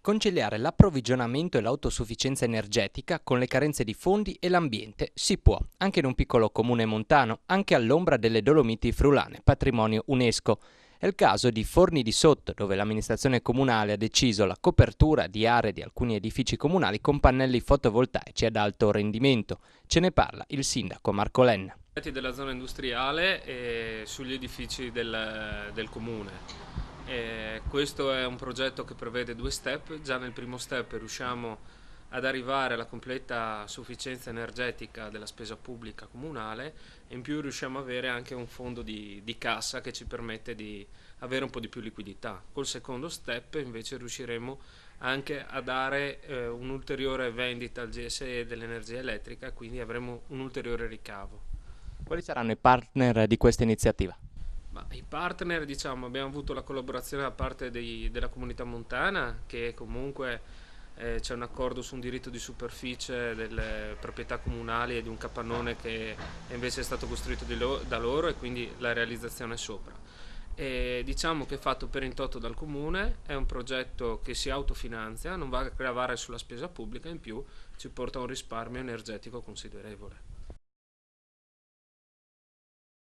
Conciliare l'approvvigionamento e l'autosufficienza energetica con le carenze di fondi e l'ambiente si può, anche in un piccolo comune montano, anche all'ombra delle Dolomiti Friulane, patrimonio UNESCO. È il caso di Forni di Sotto, dove l'amministrazione comunale ha deciso la copertura di aree di alcuni edifici comunali con pannelli fotovoltaici ad alto rendimento. Ce ne parla il sindaco Marco Lenna. Della zona industriale e sugli edifici del comune. Questo è un progetto che prevede due step. Già nel primo step riusciamo ad arrivare alla completa sufficienza energetica della spesa pubblica comunale e in più riusciamo ad avere anche un fondo di cassa che ci permette di avere un po' di più liquidità. Col secondo step invece riusciremo anche a dare un'ulteriore vendita al GSE dell'energia elettrica, quindi avremo un ulteriore ricavo. Quali saranno i partner di questa iniziativa? Ma i partner, diciamo, abbiamo avuto la collaborazione da parte della comunità montana, che comunque c'è un accordo su un diritto di superficie delle proprietà comunali e di un capannone che invece è stato costruito da loro, e quindi la realizzazione è sopra. E diciamo che è fatto per in toto dal comune, è un progetto che si autofinanzia, non va a gravare sulla spesa pubblica, in più ci porta a un risparmio energetico considerevole.